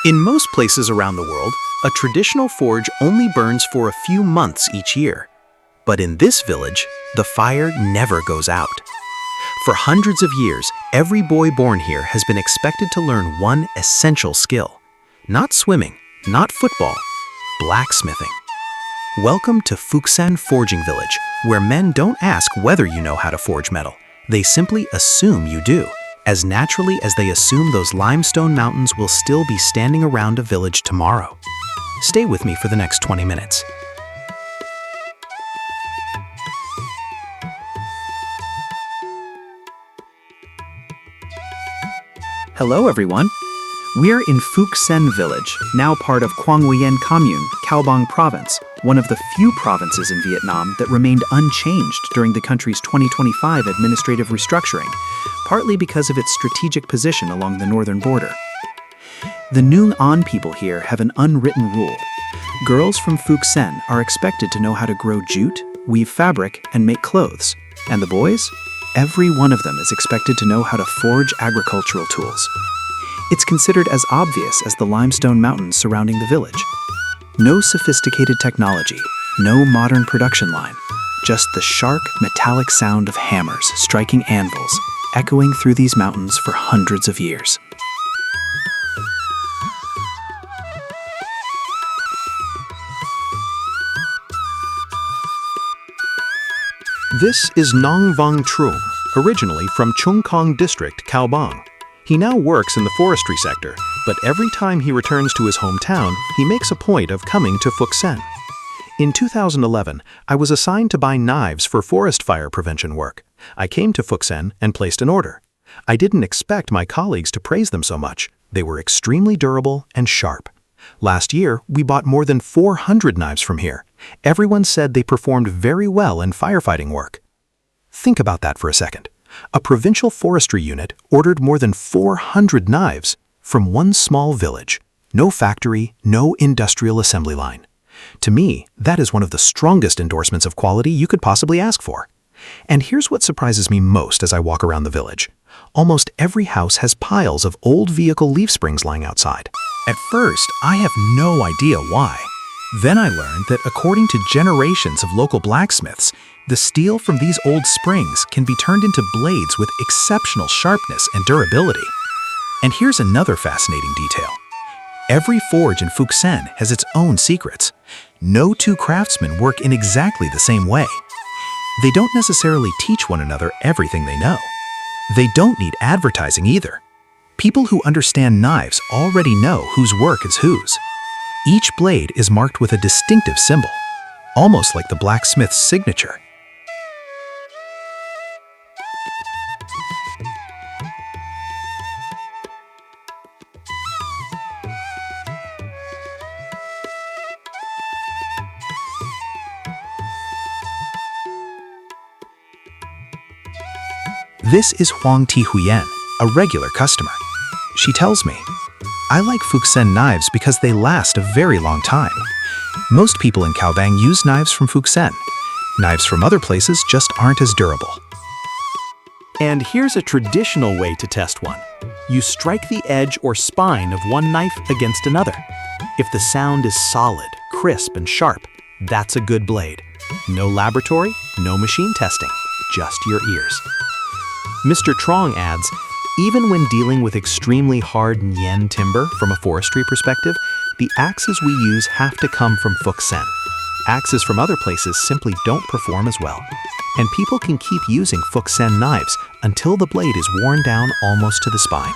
In most places around the world, a traditional forge only burns for a few months each year. But in this village, the fire never goes out. For hundreds of years, every boy born here has been expected to learn one essential skill. Not swimming, not football, blacksmithing. Welcome to Fuksen Forging Village, where men don't ask whether you know how to forge metal. They simply assume you do, as naturally as they assume those limestone mountains will still be standing around a village tomorrow. Stay with me for the next 20 minutes. Hello everyone. We're in Fuksen Village, now part of Quang Nguyen Commune, Cao Bang Province, one of the few provinces in Vietnam that remained unchanged during the country's 2025 administrative restructuring, partly because of its strategic position along the northern border. The Nung An people here have an unwritten rule. Girls from Fuksen are expected to know how to grow jute, weave fabric, and make clothes. And the boys? Every one of them is expected to know how to forge agricultural tools. It's considered as obvious as the limestone mountains surrounding the village. No sophisticated technology, no modern production line, just the sharp, metallic sound of hammers striking anvils, echoing through these mountains for hundreds of years. This is Nong Vong Trung, originally from Chung Kong District, Cao Bang. He now works in the forestry sector, but every time he returns to his hometown, he makes a point of coming to Fuksen. In 2011, I was assigned to buy knives for forest fire prevention work. I came to Fuksen and placed an order. I didn't expect my colleagues to praise them so much. They were extremely durable and sharp. Last year, we bought more than 400 knives from here. Everyone said they performed very well in firefighting work. Think about that for a second. A provincial forestry unit ordered more than 400 knives from one small village. No factory, no industrial assembly line. To me, that is one of the strongest endorsements of quality you could possibly ask for. And here's what surprises me most as I walk around the village. Almost every house has piles of old vehicle leaf springs lying outside. At first, I have no idea why. Then I learned that according to generations of local blacksmiths, the steel from these old springs can be turned into blades with exceptional sharpness and durability. And here's another fascinating detail. Every forge in Fuksen has its own secrets. No two craftsmen work in exactly the same way. They don't necessarily teach one another everything they know. They don't need advertising either. People who understand knives already know whose work is whose. Each blade is marked with a distinctive symbol, almost like the blacksmith's signature. This is Huang Ti Huyen, a regular customer. She tells me, I like Fuksen knives because they last a very long time. Most people in Cao Bang use knives from Fuksen. Knives from other places just aren't as durable. And here's a traditional way to test one. You strike the edge or spine of one knife against another. If the sound is solid, crisp, and sharp, that's a good blade. No laboratory, no machine testing, just your ears. Mr. Trong adds, even when dealing with extremely hard Nyen timber from a forestry perspective, the axes we use have to come from Fuksen. Axes from other places simply don't perform as well. And people can keep using Fuksen knives until the blade is worn down almost to the spine.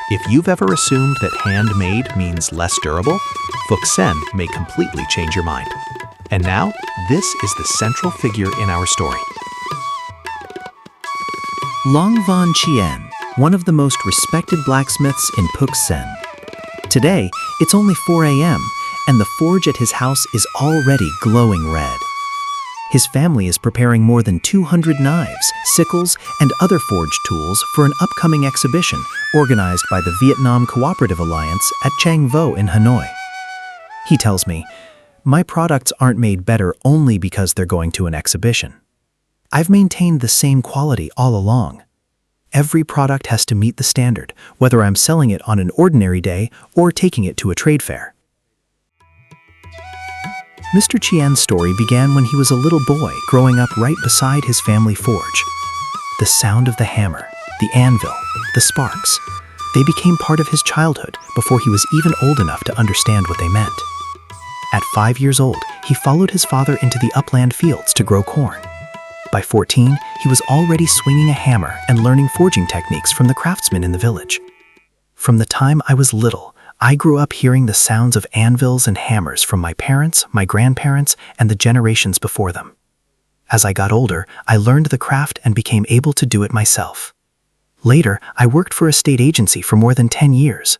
If you've ever assumed that handmade means less durable, Phuc Sen may completely change your mind. And now, this is the central figure in our story. Long Van Chien, one of the most respected blacksmiths in Phuc Sen. Today, it's only 4 a.m., and the forge at his house is already glowing red. His family is preparing more than 200 knives, sickles, and other forged tools for an upcoming exhibition organized by the Vietnam Cooperative Alliance at Trang Vo in Hanoi. He tells me, "My products aren't made better only because they're going to an exhibition. I've maintained the same quality all along. Every product has to meet the standard, whether I'm selling it on an ordinary day or taking it to a trade fair." Mr. Chien's story began when he was a little boy growing up right beside his family forge. The sound of the hammer, the anvil, the sparks, they became part of his childhood before he was even old enough to understand what they meant. At 5 years old, he followed his father into the upland fields to grow corn. By 14, he was already swinging a hammer and learning forging techniques from the craftsmen in the village. From the time I was little, I grew up hearing the sounds of anvils and hammers from my parents, my grandparents, and the generations before them. As I got older, I learned the craft and became able to do it myself. Later, I worked for a state agency for more than 10 years.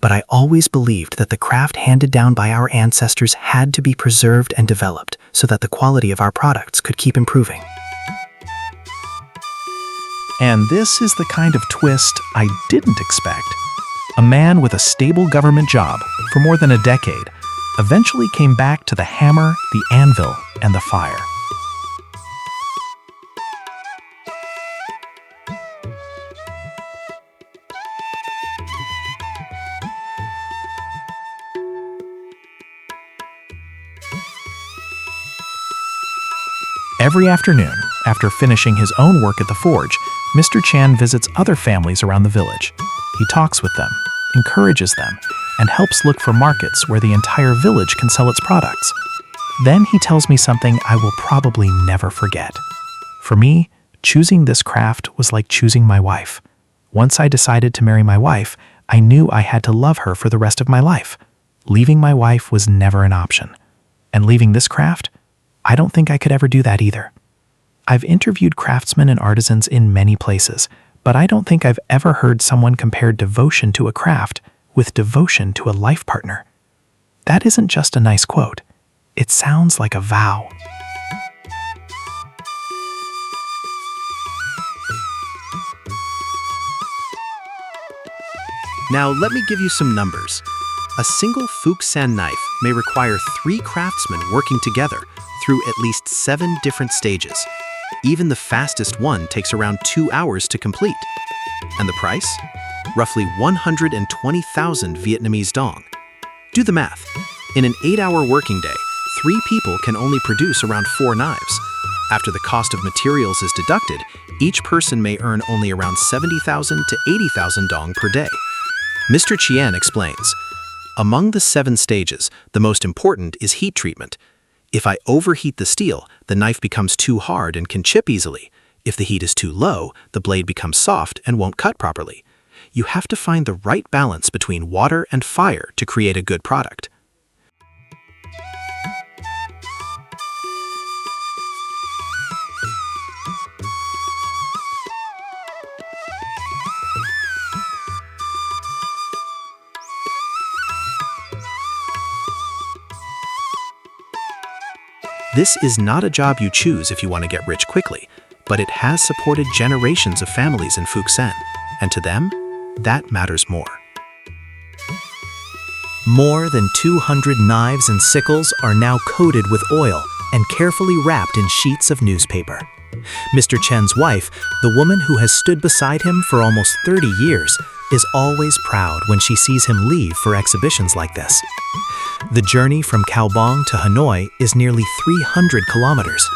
But I always believed that the craft handed down by our ancestors had to be preserved and developed so that the quality of our products could keep improving. And this is the kind of twist I didn't expect. A man with a stable government job for more than a decade eventually came back to the hammer, the anvil, and the fire. Every afternoon, after finishing his own work at the forge, Mr. Chan visits other families around the village. He talks with them, encourages them, and helps look for markets where the entire village can sell its products. Then he tells me something I will probably never forget. For me, choosing this craft was like choosing my wife. Once I decided to marry my wife, I knew I had to love her for the rest of my life. Leaving my wife was never an option. And leaving this craft? I don't think I could ever do that either. I've interviewed craftsmen and artisans in many places, but I don't think I've ever heard someone compare devotion to a craft with devotion to a life partner. That isn't just a nice quote. It sounds like a vow. Now let me give you some numbers. A single Phuc Sen knife may require 3 craftsmen working together through at least 7 different stages. Even the fastest one takes around 2 hours to complete. And the price? Roughly 120,000 Vietnamese dong. Do the math. In an 8-hour working day, 3 people can only produce around 4 knives. After the cost of materials is deducted, each person may earn only around 70,000 to 80,000 dong per day. Mr. Chien explains, "Among the 7 stages, the most important is heat treatment. If I overheat the steel, the knife becomes too hard and can chip easily. If the heat is too low, the blade becomes soft and won't cut properly. You have to find the right balance between water and fire to create a good product." This is not a job you choose if you want to get rich quickly, but it has supported generations of families in Phuc Sen, and to them, that matters more. More than 200 knives and sickles are now coated with oil and carefully wrapped in sheets of newspaper. Mr. Chen's wife, the woman who has stood beside him for almost 30 years, is always proud when she sees him leave for exhibitions like this. The journey from Cao Bang to Hanoi is nearly 300 kilometers,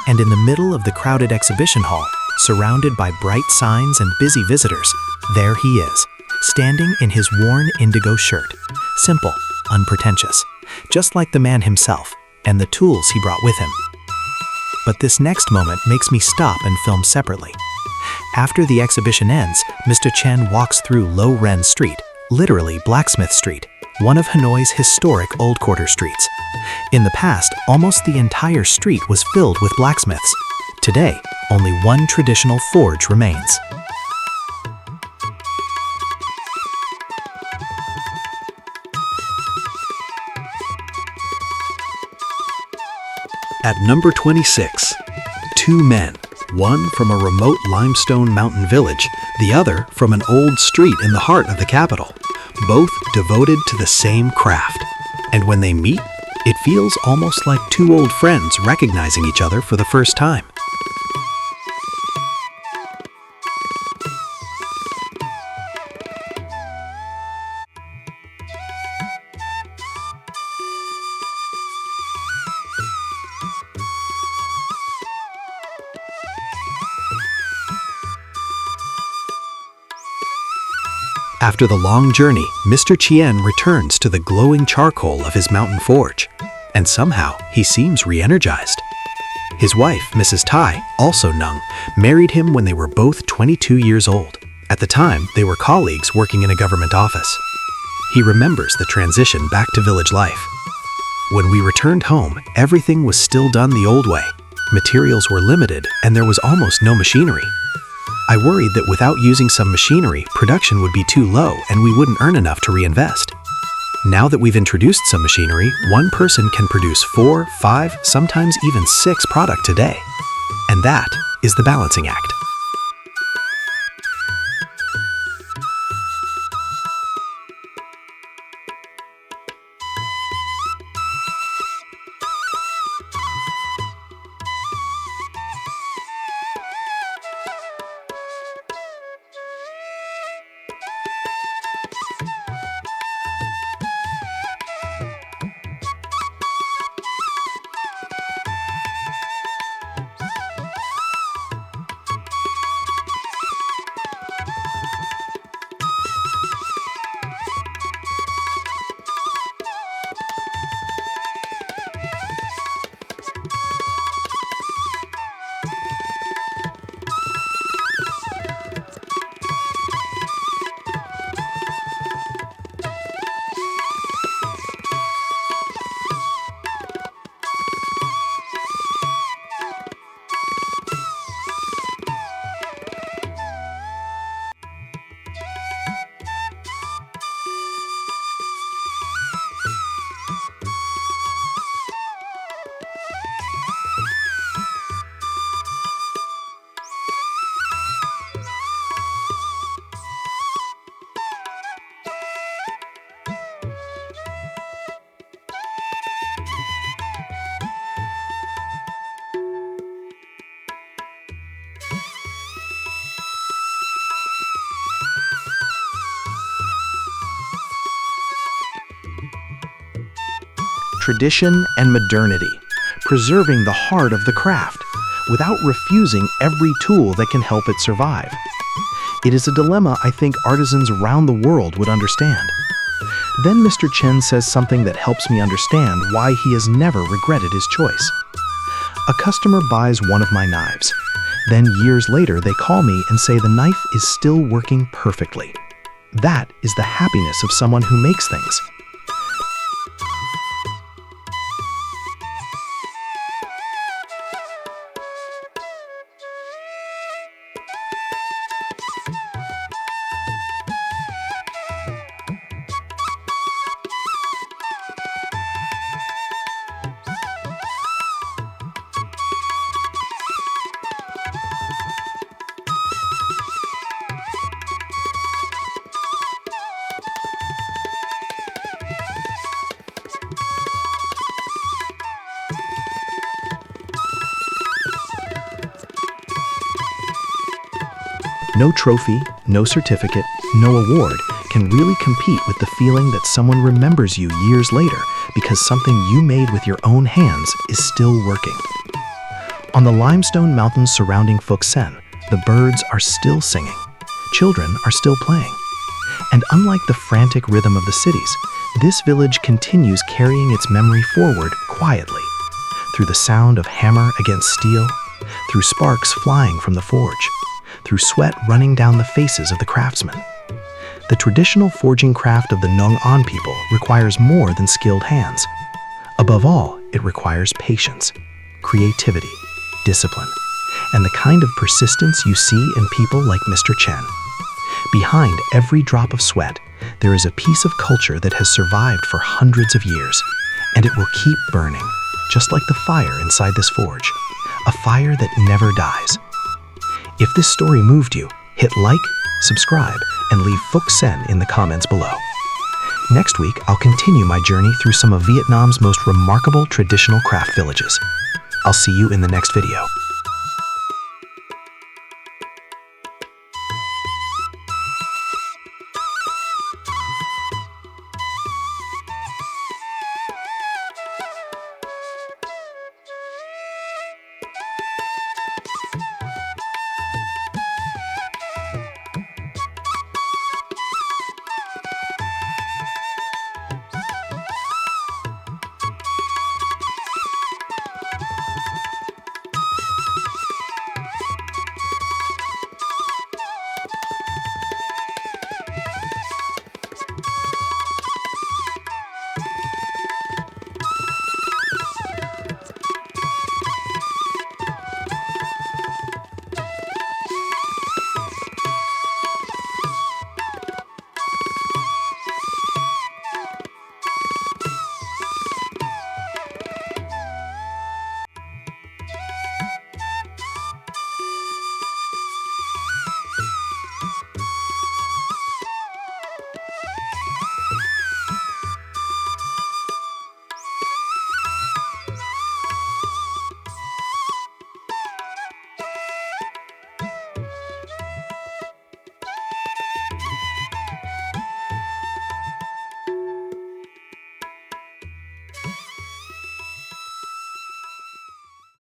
and in the middle of the crowded exhibition hall, surrounded by bright signs and busy visitors, there he is, standing in his worn indigo shirt. Simple, unpretentious, just like the man himself and the tools he brought with him. But this next moment makes me stop and film separately. After the exhibition ends, Mr. Chen walks through Lo Ren Street, literally Blacksmith Street, one of Hanoi's historic old quarter streets. In the past, almost the entire street was filled with blacksmiths. Today, only one traditional forge remains. At number 26, two men, one from a remote limestone mountain village, the other from an old street in the heart of the capital, both devoted to the same craft. And when they meet, it feels almost like two old friends recognizing each other for the first time. After the long journey, Mr. Chien returns to the glowing charcoal of his mountain forge, and somehow he seems re-energized. His wife, Mrs. Tai, also Nung, married him when they were both 22 years old. At the time, they were colleagues working in a government office. He remembers the transition back to village life. When we returned home, everything was still done the old way. Materials were limited, and there was almost no machinery. I worried that without using some machinery, production would be too low and we wouldn't earn enough to reinvest. Now that we've introduced some machinery, one person can produce 4, 5, sometimes even 6 products a day. And that is the balancing act. Tradition and modernity, preserving the heart of the craft without refusing every tool that can help it survive. It is a dilemma I think artisans around the world would understand. Then Mr. Chen says something that helps me understand why he has never regretted his choice. A customer buys one of my knives. Then years later they call me and say the knife is still working perfectly. That is the happiness of someone who makes things. No trophy, no certificate, no award can really compete with the feeling that someone remembers you years later because something you made with your own hands is still working. On the limestone mountains surrounding Fuxen, the birds are still singing. Children are still playing. And unlike the frantic rhythm of the cities, this village continues carrying its memory forward quietly, through the sound of hammer against steel, through sparks flying from the forge, through sweat running down the faces of the craftsmen. The traditional forging craft of the Nung An people requires more than skilled hands. Above all, it requires patience, creativity, discipline, and the kind of persistence you see in people like Mr. Chen. Behind every drop of sweat, there is a piece of culture that has survived for hundreds of years, and it will keep burning, just like the fire inside this forge, a fire that never dies. If this story moved you, hit like, subscribe, and leave Phuc Sen in the comments below. Next week, I'll continue my journey through some of Vietnam's most remarkable traditional craft villages. I'll see you in the next video.